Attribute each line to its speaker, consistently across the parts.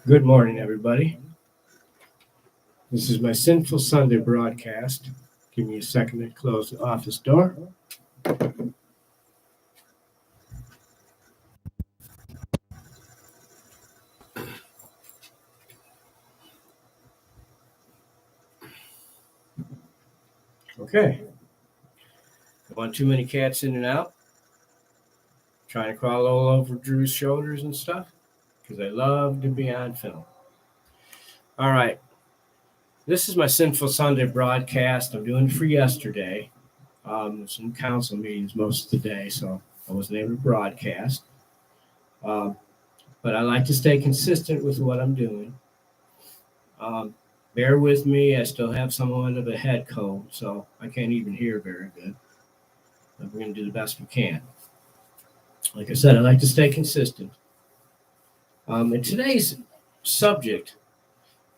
Speaker 1: Good morning, everybody. This is my Sinful Sunday broadcast. Give me a second to close the office door. Okay. Don't want too many cats in and out. Trying to crawl all over Drew's shoulders and stuff because I love to be on film. All right. This is my Sinful Sunday broadcast. I'm doing it for yesterday. Some council meetings most of the day, so I wasn't able to broadcast. But I like to stay consistent with what I'm doing. Bear with me. I still have somewhat of a head cold, so I can't even hear very good. But we're going to do the best we can. Like I said, I like to stay consistent. In today's subject,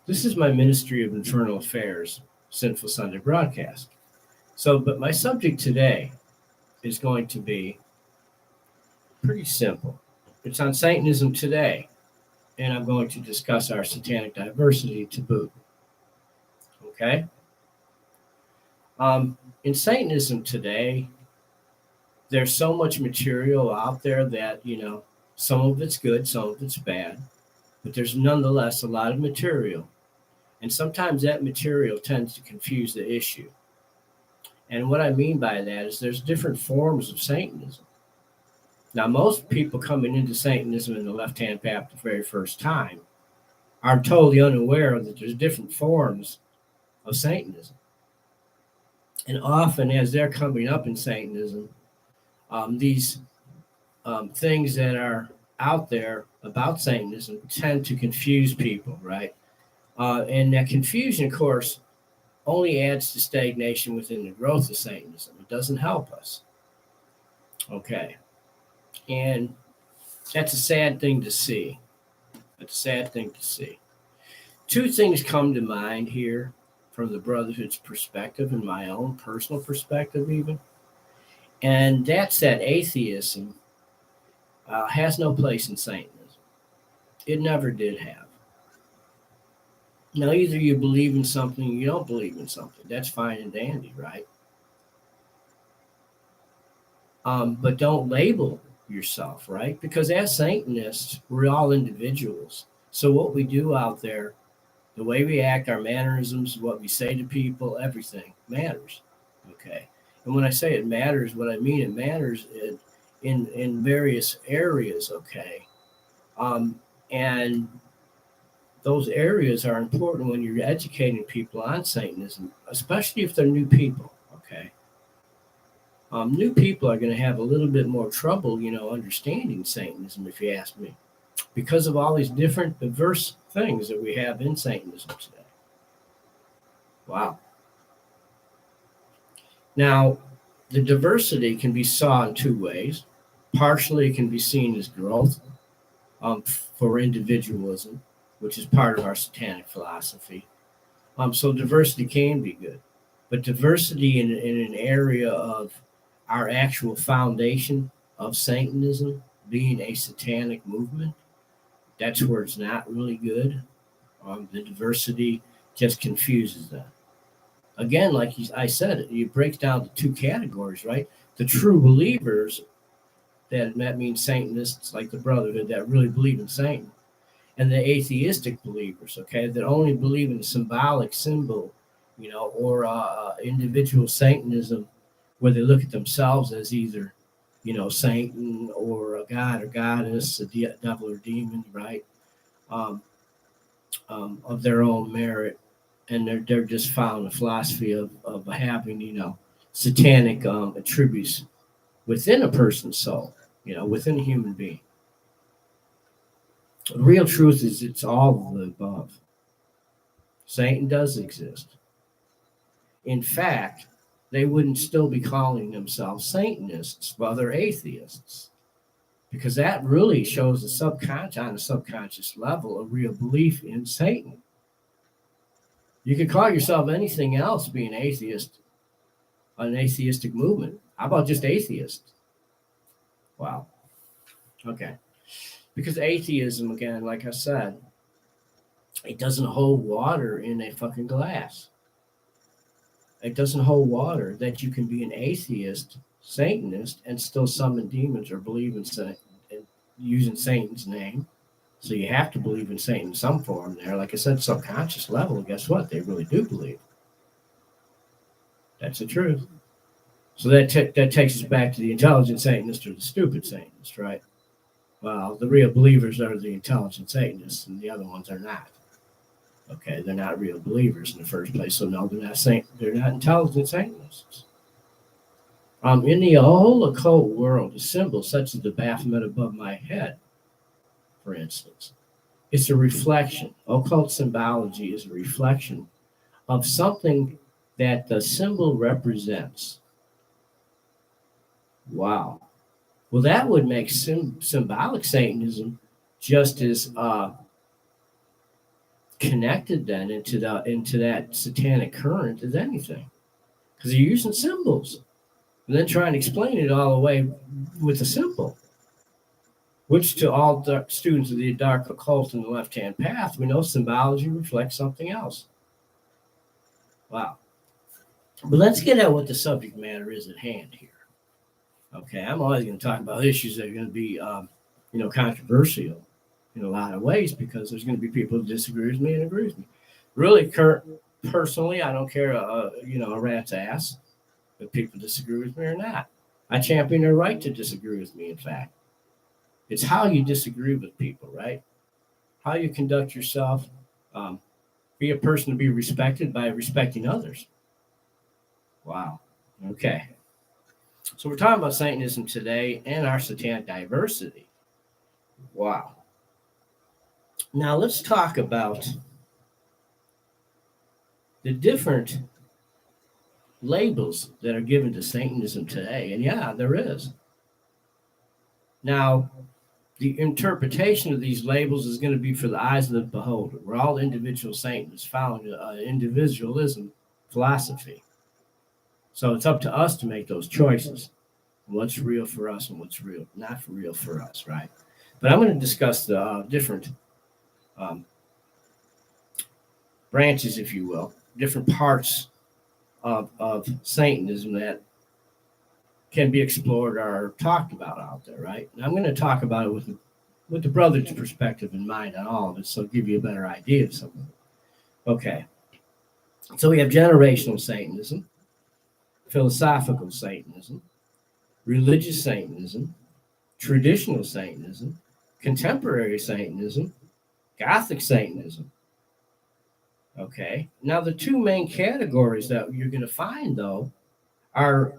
Speaker 1: this is my Ministry of Internal Affairs Sinful Sunday broadcast. But my subject today is going to be pretty simple. It's on Satanism today, and I'm going to discuss our satanic diversity to boot. Okay? In Satanism today, there's so much material out there that, some of it's good, some of it's bad, but there's nonetheless a lot of material. And sometimes that material tends to confuse the issue. And what I mean by that is there's different forms of Satanism. Now, most people coming into Satanism in the left-hand path the very first time are totally unaware that there's different forms of Satanism. And often, as they're coming up in Satanism, these things that are out there about Satanism tend to confuse people, right? And that confusion, of course, only adds to stagnation within the growth of Satanism. It doesn't help us. Okay. And that's a sad thing to see. Two things come to mind here from the Brotherhood's perspective and my own personal perspective even. And that's that atheism has no place in Satanism. It never did have. Now, either you believe in something or you don't believe in something. That's fine and dandy, right? But don't label yourself, right? Because as Satanists, we're all individuals. So what we do out there, the way we act, our mannerisms, what we say to people, everything matters. Okay. And when I say it matters, what I mean it matters in various areas. Okay. And those areas are important when you're educating people on Satanism, especially if they're new people. Okay. New people are going to have a little bit more trouble, understanding Satanism, if you ask me, because of all these different diverse things that we have in Satanism today. Wow. Now, the diversity can be saw in two ways. Partially, it can be seen as growth for individualism, which is part of our satanic philosophy. So diversity can be good, but diversity in an area of our actual foundation of Satanism being a satanic movement, that's where it's not really good. The diversity just confuses them. Again, like I said, it breaks down to two categories, right? The true believers, that means Satanists like the Brotherhood that really believe in Satan, and the atheistic believers, okay, that only believe in the symbolic symbol, or individual Satanism, where they look at themselves as either, Satan or a god or goddess, a devil or demon, right, of their own merit, and they're just found a philosophy of having, satanic attributes within a person's soul, within a human being. The real truth is it's all of the above. Satan does exist. In fact, they wouldn't still be calling themselves Satanists while they're atheists, because that really shows on a subconscious level a real belief in Satan. You could call yourself anything else being atheist, an atheistic movement. How about just atheist? Wow. Okay. Because atheism, again, like I said, It doesn't hold water in a fucking glass. It doesn't hold water that you can be an atheist, Satanist, and still summon demons or believe in using Satan's name. So you have to believe in Satan in some form there. Like I said, subconscious level, guess what? They really do believe. That's the truth. So that takes us back to the intelligent Satanist or the stupid Satanist, right? Well, the real believers are the intelligent Satanists, and the other ones are not. Okay, they're not real believers in the first place, so no, they're not intelligent Satanists. In the whole occult world, a symbol such as the Baphomet above my head, for instance, it's a reflection. Occult symbology is a reflection of something that the symbol represents. Wow. Well, that would make symbolic Satanism just as connected then into that satanic current as anything, because you're using symbols and then trying to explain it all the way with a symbol, which to all students of the dark occult and the left-hand path, we know symbology reflects something else. Wow. But let's get at what the subject matter is at hand here. Okay, I'm always going to talk about issues that are going to be, controversial in a lot of ways, because there's going to be people who disagree with me and agree with me. Really, personally, I don't care, a rat's ass if people disagree with me or not. I champion their right to disagree with me, in fact. It's how you disagree with people, right? How you conduct yourself. Be a person to be respected by respecting others. Wow. Okay. So we're talking about Satanism today and our satanic diversity. Wow. Now let's talk about the different labels that are given to Satanism today. And yeah, there is. Now, the interpretation of these labels is going to be for the eyes of the beholder. We're all individual Satanists following individualism philosophy. So it's up to us to make those choices. What's real for us and what's real not real for us, right? But I'm going to discuss the different branches, if you will, different parts of Satanism that can be explored or talked about out there, right? And I'm going to talk about it with the brother's perspective in mind on all of it, so I'll give you a better idea of something. Okay. So we have generational Satanism, philosophical Satanism, religious Satanism, traditional Satanism, contemporary Satanism, Gothic Satanism. Okay. Now, the two main categories that you're going to find, though, are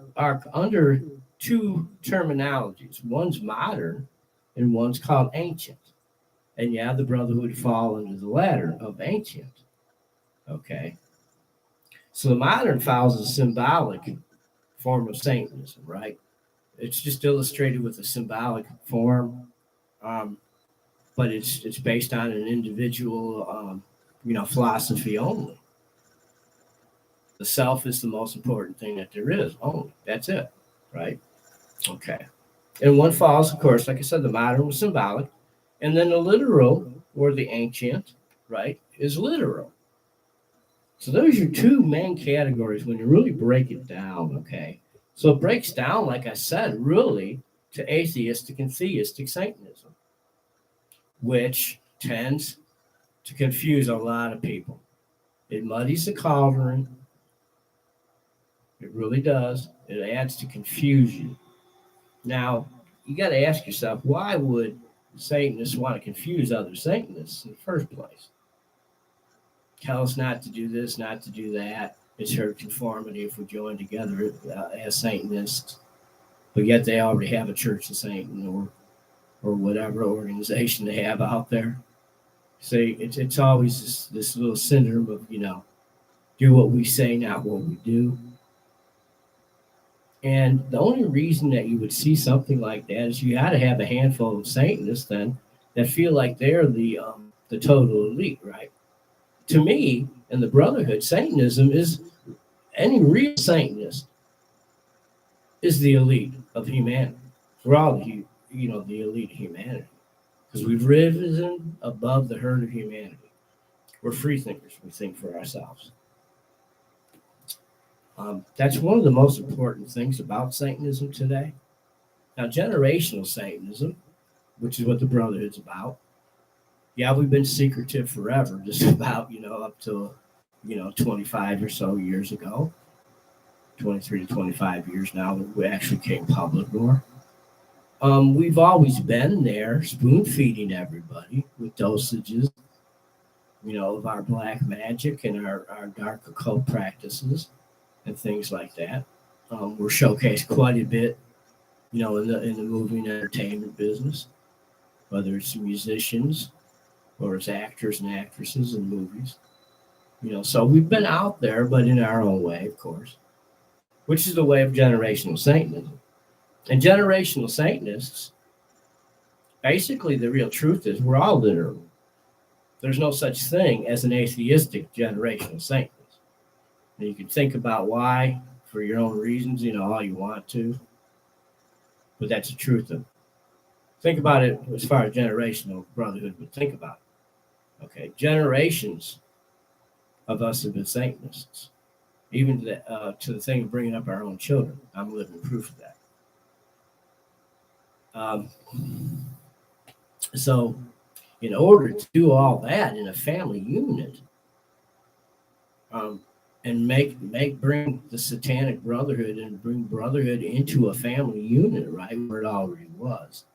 Speaker 1: under two terminologies. One's modern and one's called ancient. And yeah, the Brotherhood fall under the latter of ancient. Okay. So the modern follows a symbolic form of Satanism, right? It's just illustrated with a symbolic form, but it's based on an individual, philosophy only. The self is the most important thing that there is. Only that's it, right? Okay. And one follows, of course, like I said, the modern was symbolic, and then the literal or the ancient, right, is literal. So those are your two main categories when you really break it down. Okay. So it breaks down, like I said, really to atheistic and theistic Satanism, which tends to confuse a lot of people. It muddies the cauldron. It really does. It adds to confusion. Now, you got to ask yourself, why would Satanists want to confuse other Satanists in the first place? Tell us not to do this, not to do that. It's herd conformity if we join together as Satanists. But yet they already have a Church of Satan or whatever organization they have out there. See, it's always this little syndrome of, do what we say, not what we do. And the only reason that you would see something like that is you got to have a handful of Satanists then that feel like they're the total elite, right? To me, in the Brotherhood, Satanism is any real Satanist is the elite of humanity. We're all the elite of humanity because we've risen above the herd of humanity. We're free thinkers. We think for ourselves. That's one of the most important things about Satanism today. Now, generational Satanism, which is what the Brotherhood's about. Yeah, we've been secretive forever, just about, up to, 25 or so years ago, 23 to 25 years now that we actually came public more. We've always been there, spoon feeding everybody with dosages, of our black magic and our dark occult practices and things like that. We're showcased quite a bit, in the movie and entertainment business, whether it's musicians or as actors and actresses in movies. So we've been out there, but in our own way, of course, which is the way of generational Satanism. And generational Satanists, basically the real truth is we're all literal. There's no such thing as an atheistic generational Satanist. And you can think about why for your own reasons, all you want to, but that's the truth of it. Think about it as far as generational Brotherhood would think about it. Okay, generations of us have been Satanists, even to the thing of bringing up our own children. I'm living proof of that. So, in order to do all that in a family unit, and bring the Satanic Brotherhood and bring Brotherhood into a family unit, right where it already was,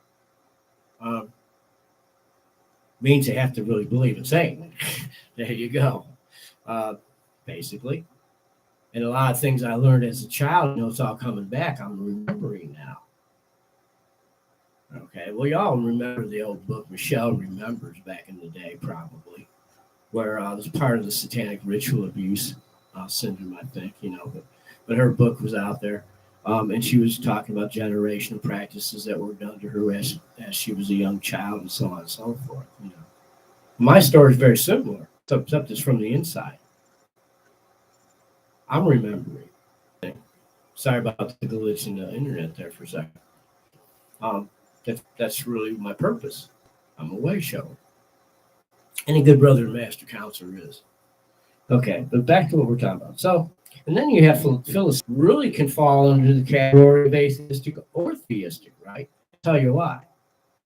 Speaker 1: means you have to really believe in Satan. There you go. Basically. And a lot of things I learned as a child, it's all coming back. I'm remembering now. Okay, well, y'all remember the old book Michelle Remembers back in the day, probably, where it was part of the Satanic ritual abuse syndrome, I think, but her book was out there. And she was talking about generational practices that were done to her as she was a young child and so on and so forth. My story is very similar, except it's from the inside. I'm remembering. Sorry about the glitch in the internet there for a second. That's really my purpose. I'm a way shower. Any good brother and master counselor is. Okay, but back to what we're talking about. So, and then you have Phyllis really can fall under the category of atheistic or theistic, right? I'll tell you why.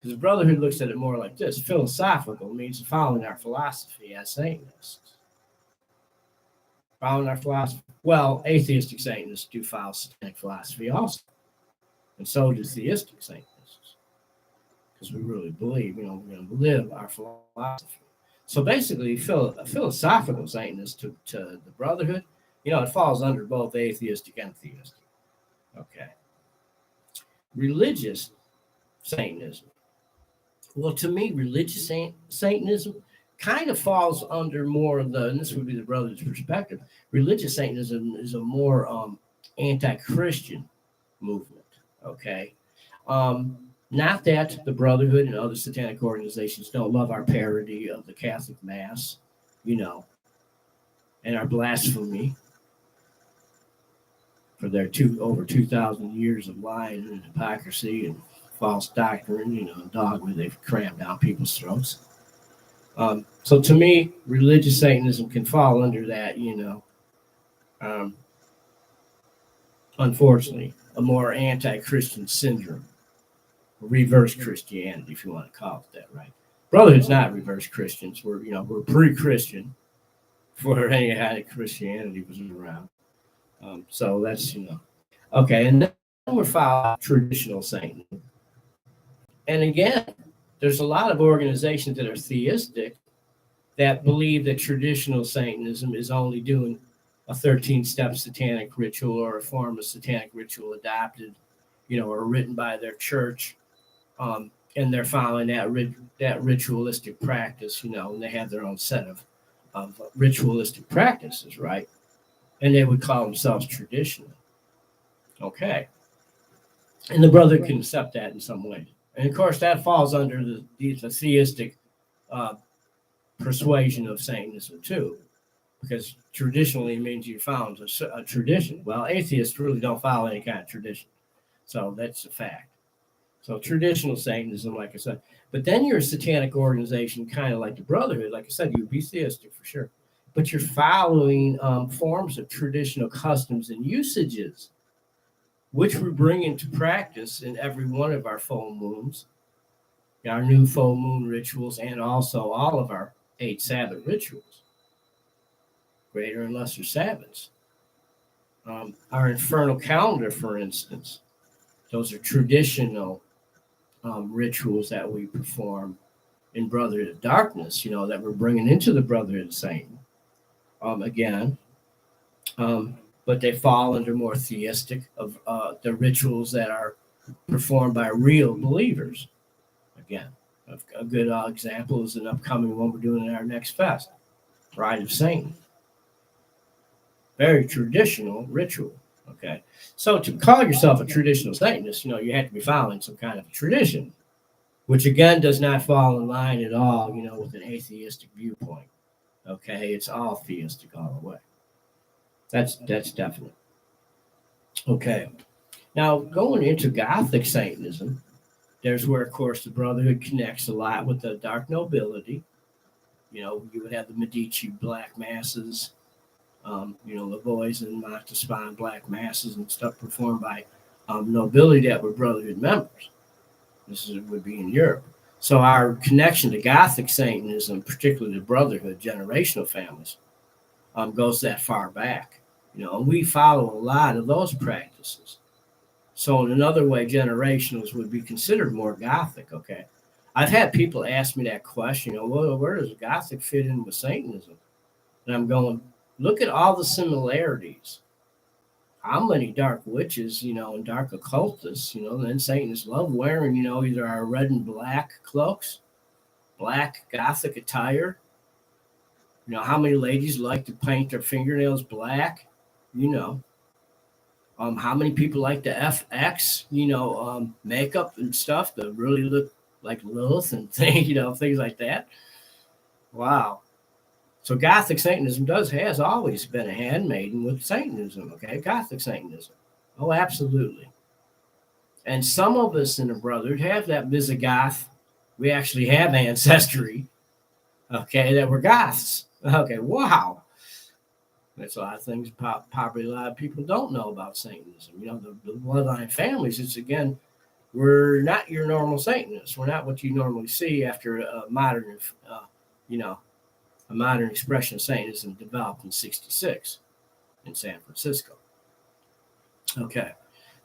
Speaker 1: Because the Brotherhood looks at it more like this. Philosophical means following our philosophy as Satanists. Following our philosophy. Well, atheistic Satanists do follow Satanic philosophy also. And so do theistic Satanists. Because we really believe, we're going to live our philosophy. So basically, a philosophical Satanist to the Brotherhood, it falls under both atheistic and theistic. Okay. Religious Satanism. Well, to me, religious Satanism kind of falls under more of and this would be the Brotherhood's perspective, religious Satanism is a more anti-Christian movement, okay? Not that the Brotherhood and other satanic organizations don't love our parody of the Catholic Mass, and our blasphemy for their over 2,000 years of lying and hypocrisy and false doctrine, and dogma they've crammed down people's throats. So to me, religious Satanism can fall under that, unfortunately, a more anti-Christian syndrome. Reverse Christianity, if you want to call it that, right? Brotherhood's not reverse Christians. We're pre-Christian before any kind of Christianity was around. So that's, okay. And then we're following traditional Satanism. And again, there's a lot of organizations that are theistic that believe that traditional Satanism is only doing a 13-step satanic ritual or a form of satanic ritual adopted, or written by their church. And they're following that ritualistic practice, and they have their own set of ritualistic practices, right? And they would call themselves traditional. Okay. And the brother can accept that in some way. And of course, that falls under the theistic persuasion of Satanism too, because traditionally means you found a tradition. Well, atheists really don't follow any kind of tradition. So that's a fact. So traditional Satanism, like I said. But then you're a satanic organization, kind of like the Brotherhood. Like I said, you'd be theistic for sure. But you're following forms of traditional customs and usages, which we bring into practice in every one of our full moons, our new full moon rituals, and also all of our 8 Sabbath rituals, greater and lesser Sabbaths. Our infernal calendar, for instance, those are traditional rituals that we perform in Brotherhood of Darkness, that we're bringing into the Brotherhood of Satan. Again, but they fall under more theistic of the rituals that are performed by real believers. Again, a good example is an upcoming one we're doing in our next fest, Bride of Satan. Very traditional ritual. Okay, so to call yourself a traditional Satanist, you have to be following some kind of tradition, which again does not fall in line at all, with an atheistic viewpoint. Okay, it's all theistic all the way. That's definite. Okay, now going into Gothic Satanism, there's where, of course, the Brotherhood connects a lot with the dark nobility. You would have the Medici black masses, the boys and Montespan black masses and stuff performed by nobility that were Brotherhood members. Would be in Europe. So our connection to Gothic Satanism, particularly the Brotherhood, generational families, goes that far back. And we follow a lot of those practices. So in another way, generationals would be considered more Gothic. Okay, I've had people ask me that question. Well, where does Gothic fit in with Satanism? And I'm going, look at all the similarities. How many dark witches, and dark occultists, then Satanists love wearing, either our red and black cloaks, black Gothic attire. How many ladies like to paint their fingernails black? How many people like the FX, makeup and stuff that really look like Lilith and things like that. Wow. So Gothic Satanism has always been a handmaiden with Satanism, okay? Gothic Satanism. Oh, absolutely. And some of us in the Brotherhood have that Visigoth. We actually have ancestry, okay, that we're Goths. Okay, wow. That's a lot of things probably a lot of people don't know about Satanism. The bloodline families, it's again, we're not your normal Satanists. We're not what you normally see after a modern, a modern expression of Satanism developed in '66 in San Francisco. Okay,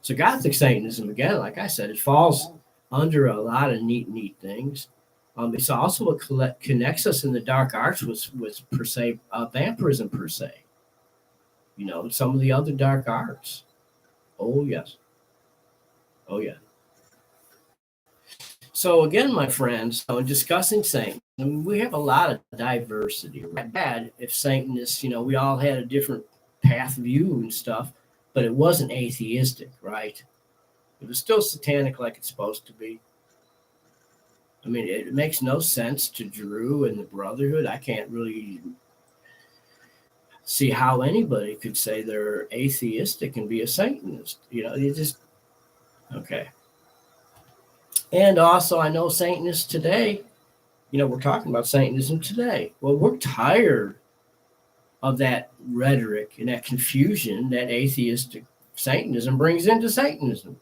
Speaker 1: so Gothic Satanism, again, like I said, it falls under a lot of neat things. It's also what connects us in the dark arts with per se vampirism per se. Some of the other dark arts. Oh yes. Oh yeah. So again, my friends, in discussing Satan, we have a lot of diversity. Right? Bad if Satanists, we all had a different path view and stuff, but it wasn't atheistic, right? It was still satanic like it's supposed to be. I mean, it makes no sense to Drew and the Brotherhood. I can't really see how anybody could say they're atheistic and be a Satanist. You just, okay. And also, I know Satanists today, we're talking about Satanism today. Well, we're tired of that rhetoric and that confusion that atheistic Satanism brings into Satanism.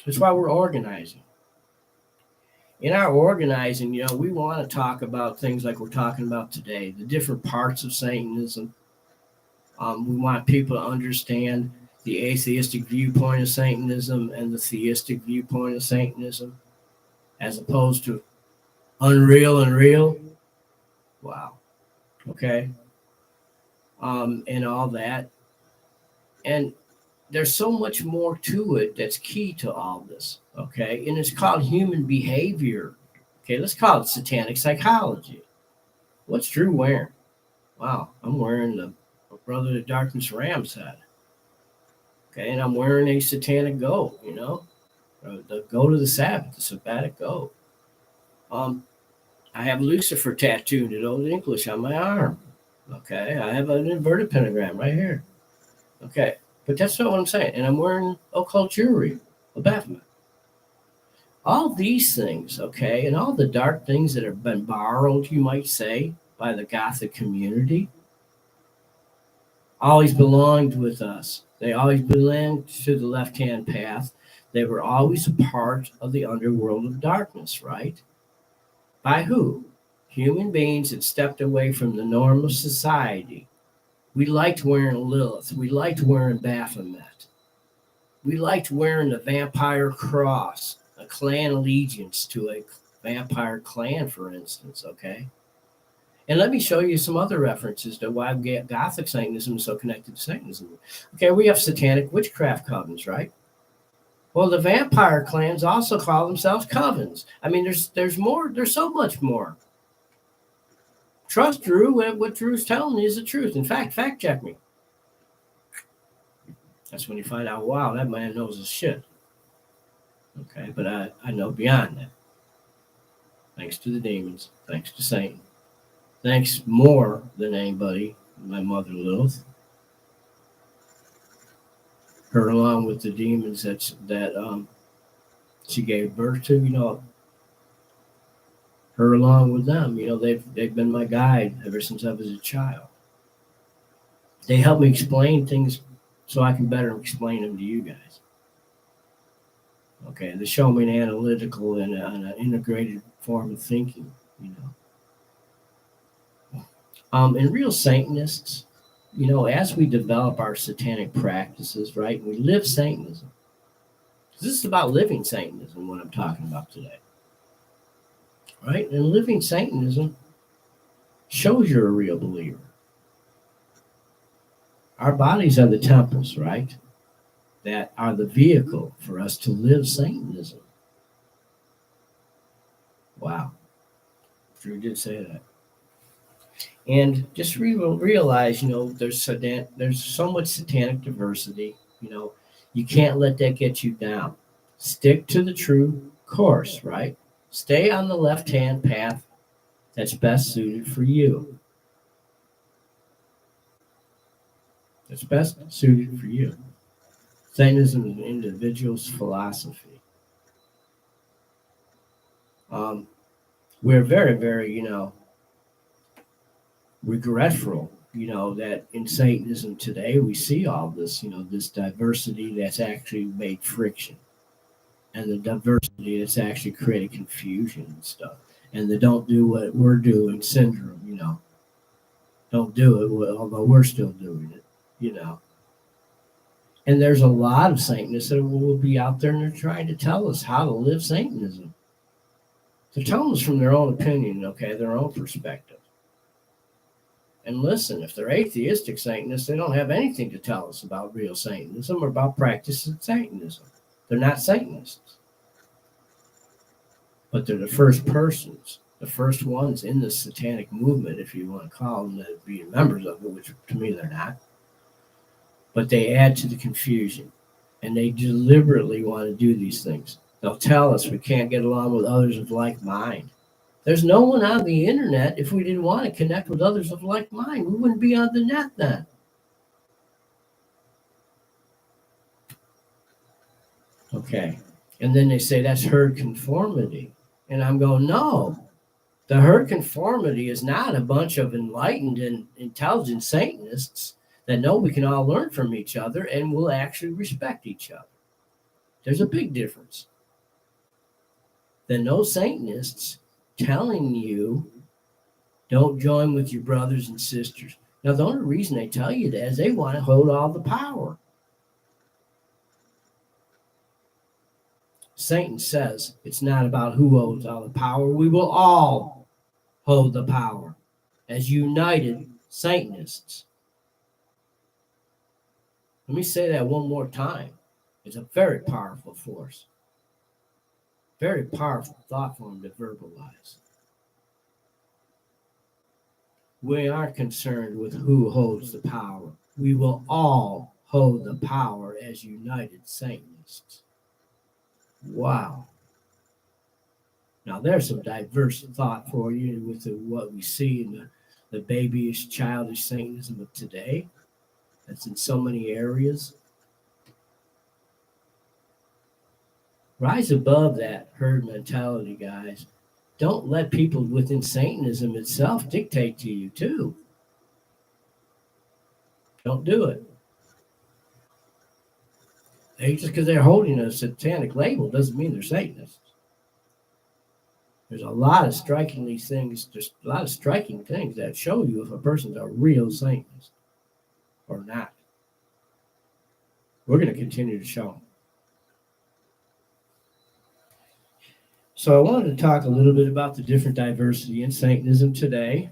Speaker 1: That's why we're organizing. In our organizing, we want to talk about things like we're talking about today, the different parts of Satanism. We want people to understand the atheistic viewpoint of Satanism and the theistic viewpoint of Satanism, as opposed to unreal and real. Wow. Okay. And all that. And there's so much more to it that's key to all this. Okay. And it's called human behavior. Okay. Let's call it satanic psychology. What's Drew wearing? Wow. I'm wearing the Brother of Darkness Ram's head. Okay. And I'm wearing a satanic goat, the goat of the Sabbath, the Sabbatic goat. I have Lucifer tattooed in Old English on my arm. Okay. I have an inverted pentagram right here. Okay. But that's not what I'm saying. And I'm wearing occult jewelry, a Baphomet. All these things, okay, and all the dark things that have been borrowed, you might say, by the Gothic community, always belonged with us. They always belonged to the left hand path. They were always a part of the underworld of darkness, right? By who? Human beings had stepped away from the norm of society. We liked wearing Lilith. We liked wearing Baphomet. We liked wearing the vampire cross, a clan allegiance to a vampire clan, for instance, okay? And let me show you some other references to why Gothic Satanism is so connected to Satanism. Okay, we have satanic witchcraft covens, right? Well, the vampire clans also call themselves covens. I mean, there's more. There's so much more. Trust Drew. What Drew's telling you is the truth. In fact check me. That's when you find out, wow, that man knows his shit. Okay, but I know beyond that. Thanks to the demons. Thanks to Satan. Thanks more than anybody, my mother Lilith. Her along with the demons that she gave birth to, her along with them, they've been my guide ever since I was a child. They help me explain things so I can better explain them to you guys. Okay, they show me an analytical and an integrated form of thinking, And real Satanists, as we develop our satanic practices, right, we live Satanism. This is about living Satanism, what I'm talking about today. Right? And living Satanism shows you're a real believer. Our bodies are the temples, right? That are the vehicle for us to live Satanism. Wow. Drew did say that. And just realize, there's so much satanic diversity, you can't let that get you down. Stick to the true course, right? Stay on the left-hand path that's best suited for you. That's best suited for you. Satanism is an individual's philosophy. We're very, very, regretful, that in Satanism today we see all this, this diversity that's actually made friction, and the diversity that's actually created confusion and stuff, and the don't do what we're doing syndrome, don't do it, although we're still doing it, And there's a lot of Satanists that will be out there and they're trying to tell us how to live Satanism. They're telling us from their own opinion, okay, their own perspective. And listen, if they're atheistic Satanists, they don't have anything to tell us about real Satanism or about practicing Satanism. They're not Satanists. But they're the first persons, the first ones in the satanic movement, if you want to call them that, being members of it, which to me they're not. But they add to the confusion, and they deliberately want to do these things. They'll tell us we can't get along with others of like mind. There's no one on the internet. If we didn't want to connect with others of like mind, we wouldn't be on the net then. Okay. And then they say that's herd conformity. And I'm going, no. The herd conformity is not a bunch of enlightened and intelligent Satanists that know we can all learn from each other and will actually respect each other. There's a big difference. Than those Satanists telling you don't join with your brothers and sisters. Now, the only reason they tell you that is they want to hold all the power. Satan says it's not about who holds all the power. We will all hold the power as united Satanists. Let me say that one more time. It's a very powerful force. Very powerful thought form to verbalize. We aren't concerned with who holds the power. We will all hold the power as united Satanists. Wow. Now there's some diverse thought for you with what we see in the babyish, childish Satanism of today. That's in so many areas. Rise above that herd mentality, guys. Don't let people within Satanism itself dictate to you, too. Don't do it. Just because they're holding a satanic label doesn't mean they're Satanists. There's a lot of striking things that show you if a person's a real Satanist or not. We're going to continue to show them. So I wanted to talk a little bit about the different diversity in Satanism today.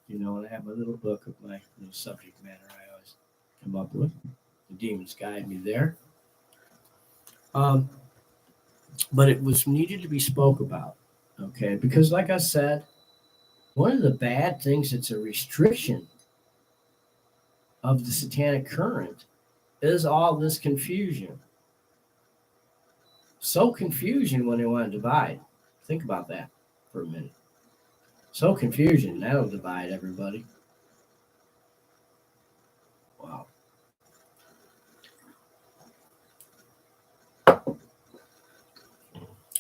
Speaker 1: And I have a little book of my little subject matter I always come up with. The demons guide me there. But it was needed to be spoke about, okay? Because like I said, one of the bad things that's a restriction of the satanic current is all this confusion. So confusion when they want to divide. Think about that for a minute. So confusion, that'll divide everybody. Wow.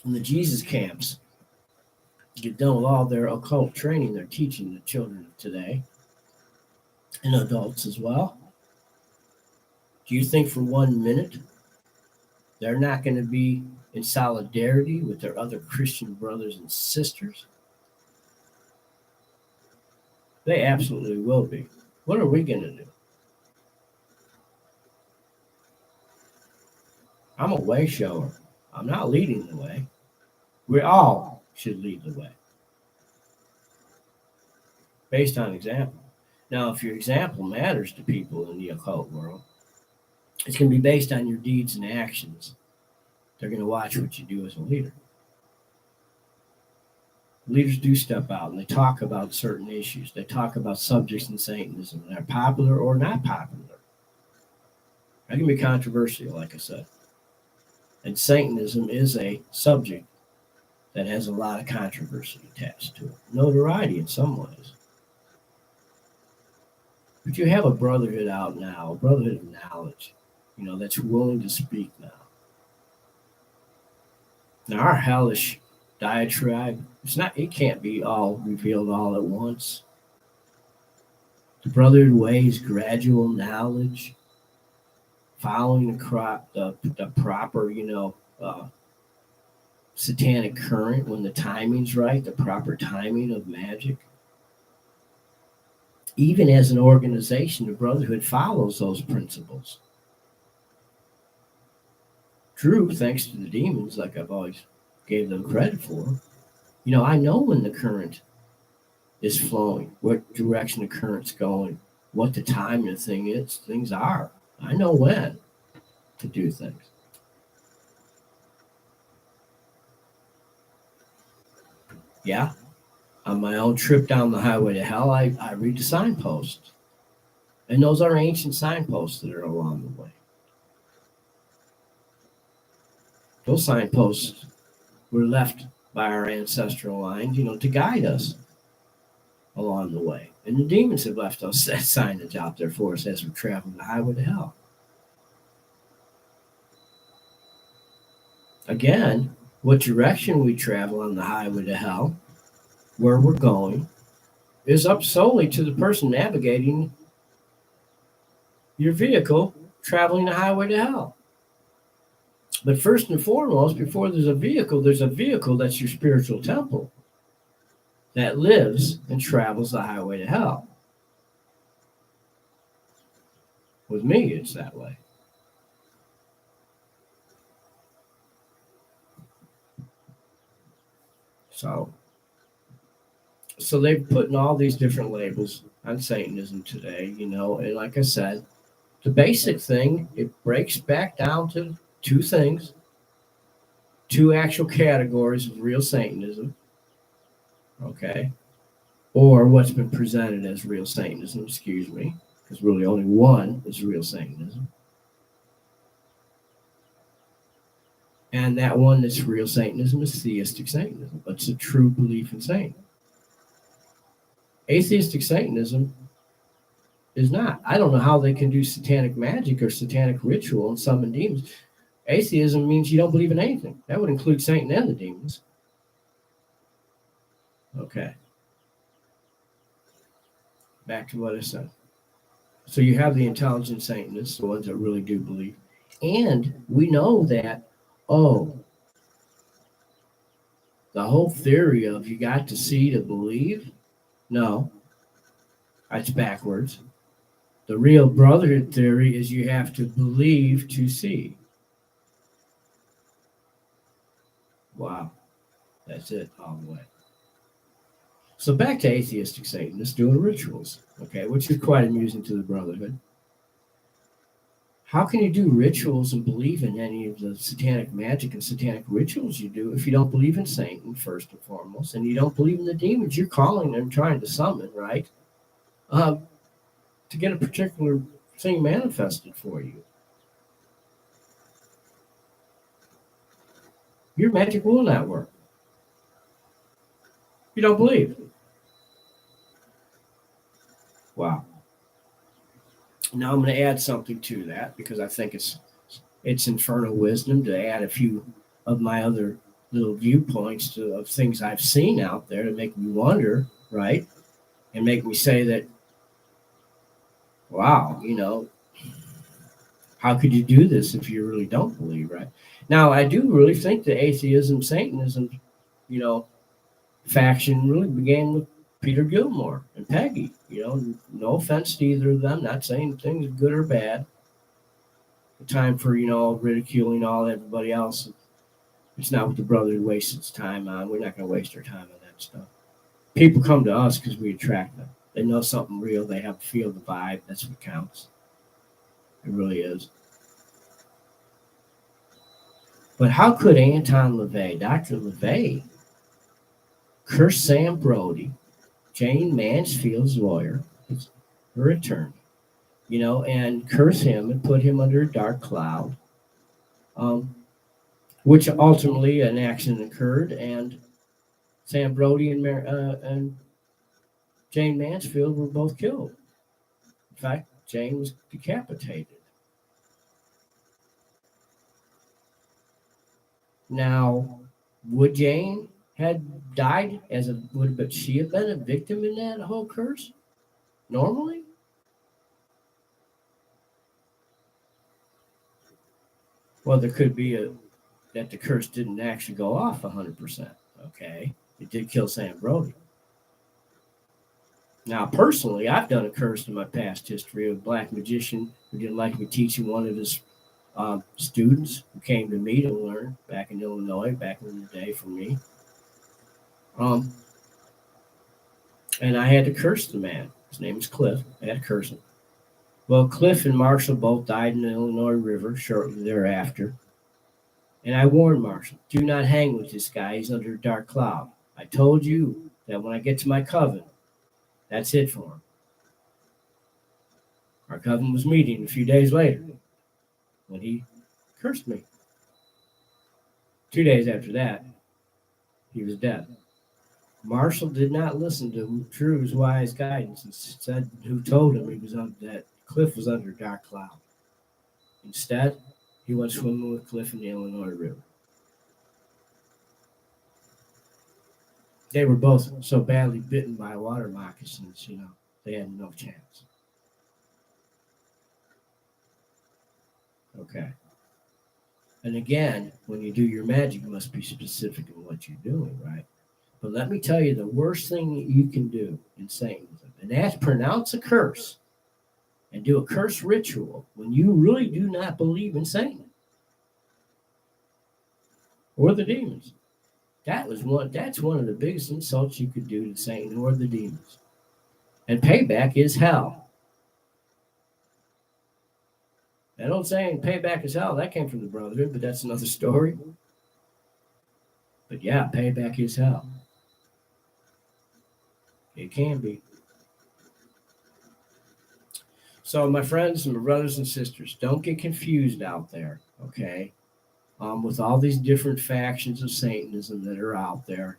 Speaker 1: In the Jesus camps, get done with all their occult training they're teaching the children of today, and adults as well. Do you think for 1 minute they're not going to be in solidarity with their other Christian brothers and sisters? They absolutely will be. What are we going to do? I'm a way shower. I'm not leading the way. We all should lead the way based on example. Now, if your example matters to people in the occult world, it's going to be based on your deeds and actions. They're going to watch what you do as a leader. Leaders do step out and they talk about certain issues. They talk about subjects in Satanism that are popular or not popular. That can be controversial, like I said. And Satanism is a subject that has a lot of controversy attached to it. Notoriety in some ways. But you have a brotherhood out now, a brotherhood of knowledge, that's willing to speak now. Now, our hellish diatribe, it can't be all revealed all at once. The brotherhood way is gradual knowledge, following the proper, satanic current when the timing's right, the proper timing of magic. Even as an organization, the Brotherhood follows those principles. True, thanks to the demons, like I've always gave them credit for. I know when the current is flowing, what direction the current's going, what the time of the things are. I know when to do things. Yeah, on my own trip down the highway to hell, I read the signposts. And those are ancient signposts that are along the way. Those signposts were left by our ancestral lines, to guide us along the way. And the demons have left us that signage out there for us as we're traveling the highway to hell. Again, what direction we travel on the highway to hell, where we're going, is up solely to the person navigating your vehicle traveling the highway to hell. But first and foremost, before there's a vehicle that's your spiritual temple that lives and travels the highway to hell. With me, it's that way. So they've put in all these different labels on Satanism today, and like I said, the basic thing, it breaks back down to two things, two actual categories of real Satanism, okay, or what's been presented as real Satanism, because really only one is real Satanism. And that one that's real Satanism is theistic Satanism. It's a true belief in Satan. Atheistic Satanism is not. I don't know how they can do satanic magic or satanic ritual and summon demons. Atheism means you don't believe in anything. That would include Satan and the demons. Okay. Back to what I said. So you have the intelligent Satanists, the ones that really do believe. And we know that, the whole theory of you got to see to believe, no, that's backwards. The real Brotherhood theory is you have to believe to see. Wow. That's it all the way. So back to atheistic Satanists doing rituals, okay, which is quite amusing to the Brotherhood. How can you do rituals and believe in any of the satanic magic and satanic rituals you do if you don't believe in Satan, first and foremost, and you don't believe in the demons you're calling and trying to summon, right? To get a particular thing manifested for you. Your magic will not work. You don't believe. Wow. Now I'm going to add something to that because I think it's infernal wisdom to add a few of my other little viewpoints of things I've seen out there to make me wonder, right? And make me say that, wow, how could you do this if you really don't believe, right? Now, I do really think the atheism, Satanism, faction really began with Peter Gilmore and Peggy. No offense to either of them, not saying things are good or bad. The time for, ridiculing all everybody else. It's not what the Brotherhood wastes its time on. We're not going to waste our time on that stuff. People come to us because we attract them. They know something real. They have to feel the vibe. That's what counts. It really is. But how could Anton LaVey, Dr. LaVey, curse Sam Brody, Jane Mansfield's lawyer, her attorney, and curse him and put him under a dark cloud, which ultimately an accident occurred, and Sam Brody and Jane Mansfield were both killed. In fact, Jane was decapitated. Now, would Jane had died but she have been a victim in that whole curse? Normally? Well, there could be that the curse didn't actually go off 100%. Okay, it did kill Sam Brody. Now, personally, I've done a curse in my past history of a black magician who didn't like me teaching one of his students who came to me to learn back in Illinois, back in the day for me. And I had to curse the man. His name is Cliff. I had to curse him. Well, Cliff and Marshall both died in the Illinois River shortly thereafter. And I warned Marshall, do not hang with this guy. He's under a dark cloud. I told you that when I get to my coven, that's it for him. Our coven was meeting a few days later when he cursed me. 2 days after that, he was dead. Marshall did not listen to Drew's wise guidance and said who told him that Cliff was under a dark cloud. Instead, he went swimming with Cliff in the Illinois River. They were both so badly bitten by water moccasins, they had no chance. Okay. And again, when you do your magic, you must be specific in what you're doing, right? But let me tell you the worst thing that you can do in Satanism, and that's pronounce a curse and do a curse ritual when you really do not believe in Satan or the demons. That's one of the biggest insults you could do to Satan or the demons. And payback is hell. That old saying, payback is hell, that came from the Brotherhood, but that's another story. But yeah, payback is hell. It can be. So my friends and my brothers and sisters, don't get confused out there, okay? With all these different factions of Satanism that are out there.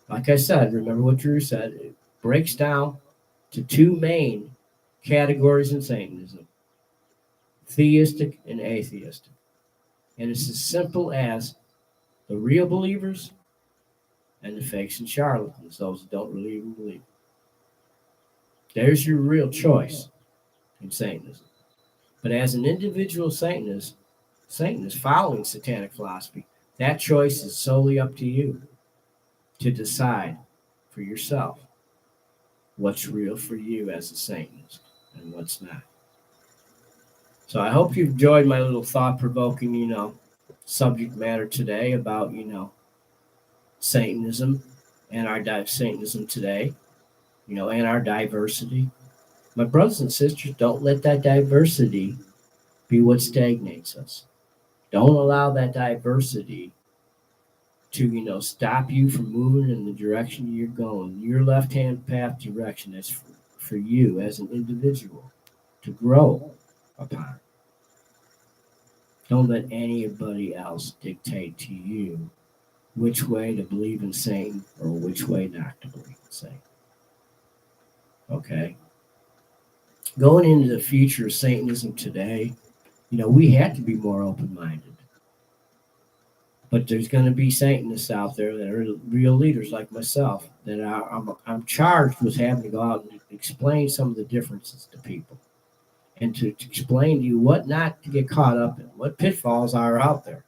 Speaker 1: Like I said, remember what Drew said, it breaks down to two main categories in Satanism, theistic and atheistic. And it's as simple as the real believers and the fakes and charlatans, those that don't really even believe. There's your real choice in Satanism. But as an individual Satanist following Satanic philosophy, that choice is solely up to you to decide for yourself what's real for you as a Satanist and what's not. So I hope you've enjoyed my little thought-provoking, subject matter today about, Satanism and our Satanism today, and our diversity. My brothers and sisters, don't let that diversity be what stagnates us. Don't allow that diversity to, stop you from moving in the direction you're going. Your left-hand path direction is for you as an individual to grow upon. Don't let anybody else dictate to you which way to believe in Satan or which way not to believe in Satan. Okay? Going into the future of Satanism today, we have to be more open-minded. But there's going to be Satanists out there that are real leaders like myself that I'm charged with having to go out and explain some of the differences to people and to explain to you what not to get caught up in, what pitfalls are out there.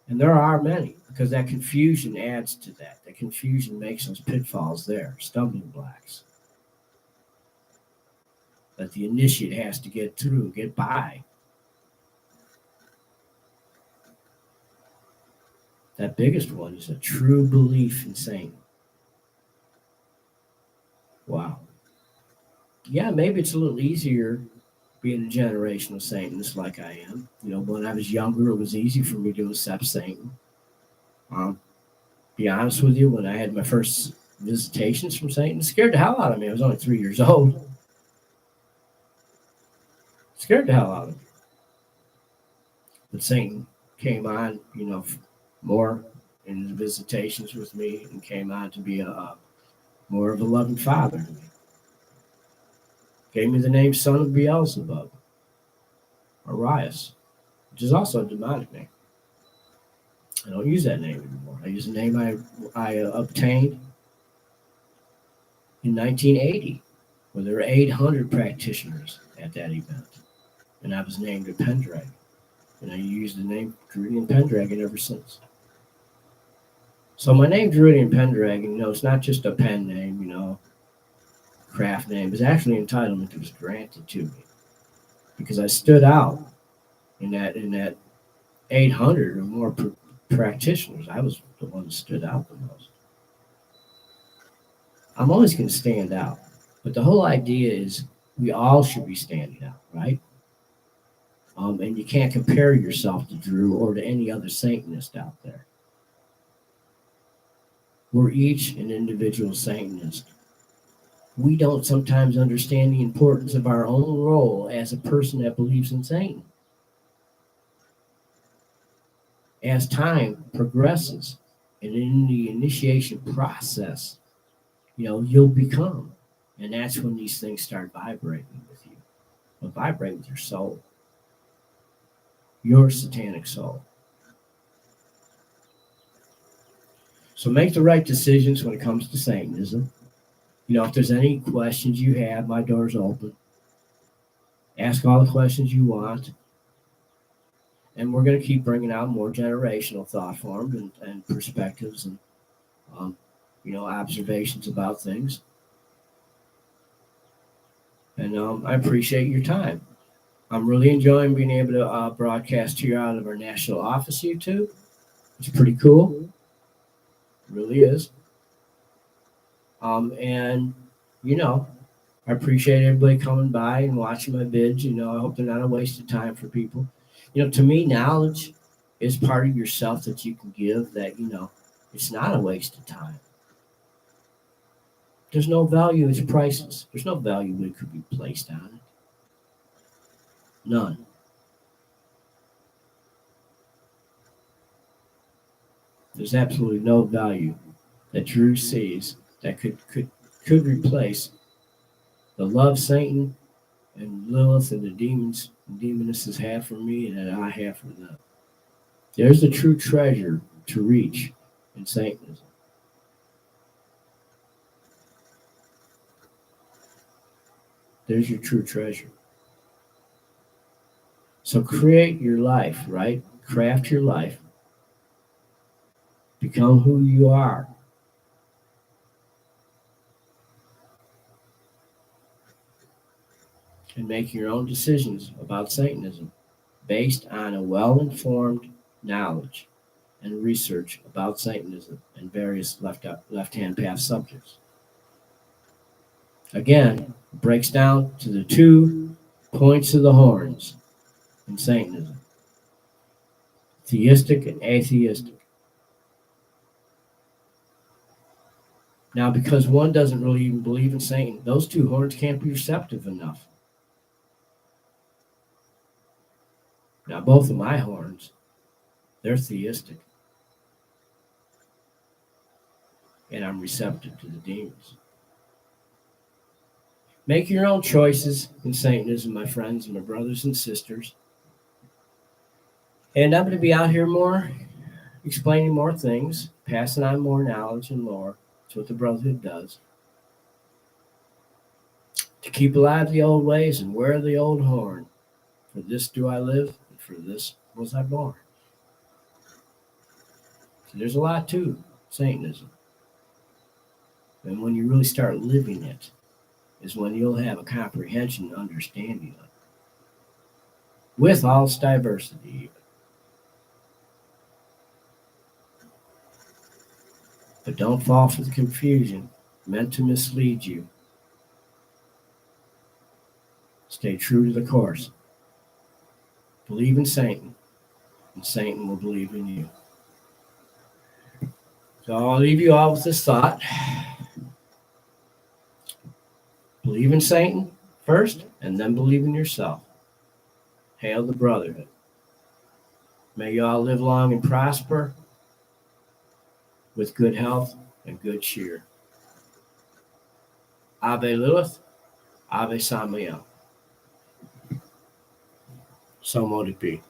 Speaker 1: And there are many, because that confusion adds to that. That confusion makes those pitfalls there, stumbling blocks, that the initiate has to get through, get by. That biggest one is a true belief in Satan. Wow. Yeah, maybe it's a little easier being a generational Satanist like I am. When I was younger, it was easy for me to accept Satan. Be honest with you, when I had my first visitations from Satan, it scared the hell out of me. I was only 3 years old. Scared the hell out of me. But Satan came on, more in his visitations with me and came on to be a more of a loving father to me. Gave me the name Son of Beelzebub, Arias, which is also a demonic name. I don't use that name anymore. I use the name I obtained in 1980, where there were 800 practitioners at that event. And I was named a Pendragon. And I used the name Druidian Pendragon ever since. So my name Druidian Pendragon, it's not just a pen name, craft name. It's actually an entitlement that was granted to me because I stood out in that 800 or more practitioners. I was the one that stood out the most. I'm always going to stand out, but the whole idea is we all should be standing out, right? And you can't compare yourself to Drew or to any other Satanist out there. We're each an individual Satanist. We don't sometimes understand the importance of our own role as a person that believes in Satan. As time progresses and in the initiation process, you'll become. And that's when these things start vibrating with you. They'll vibrate with your soul, your satanic soul. So make the right decisions when it comes to Satanism. If there's any questions you have, my door's open. Ask all the questions you want. And we're going to keep bringing out more generational thought forms and perspectives and, observations about things. And I appreciate your time. I'm really enjoying being able to broadcast here out of our national office YouTube. It's pretty cool. It really is. And, I appreciate everybody coming by and watching my vids. I hope they're not a waste of time for people. To me, knowledge is part of yourself that you can give that, it's not a waste of time. There's no value. It's priceless. There's no value that could be placed on it. None. There's absolutely no value that Drew sees that could replace the love Satan and Lilith and the demons and demonesses have for me and that I have for them. There's the true treasure to reach in Satanism. There's your true treasure. So create your life, right? Craft your life. Become who you are. And make your own decisions about Satanism based on a well-informed knowledge and research about Satanism and various left-hand path subjects. Again, it breaks down to the 2 points of the horns in Satanism: theistic and atheistic. Now, because one doesn't really even believe in Satan, those 2 horns can't be receptive enough. Now, both of my horns, they're theistic. And I'm receptive to the demons. Make your own choices in Satanism, my friends and my brothers and sisters. And I'm going to be out here more, explaining more things, passing on more knowledge and lore. That's what the Brotherhood does. To keep alive the old ways and wear the old horn. For this do I live, and for this was I born. So there's a lot to Satanism. And when you really start living it, is when you'll have a comprehension and understanding of it. With all its diversity. But don't fall for the confusion meant to mislead you. Stay true to the course. Believe in Satan, and Satan will believe in you. So I'll leave you all with this thought. Believe in Satan first, and then believe in yourself. Hail the Brotherhood. May you all live long and prosper with good health and good cheer. Ave Lilith, Ave Samael. So mote it be.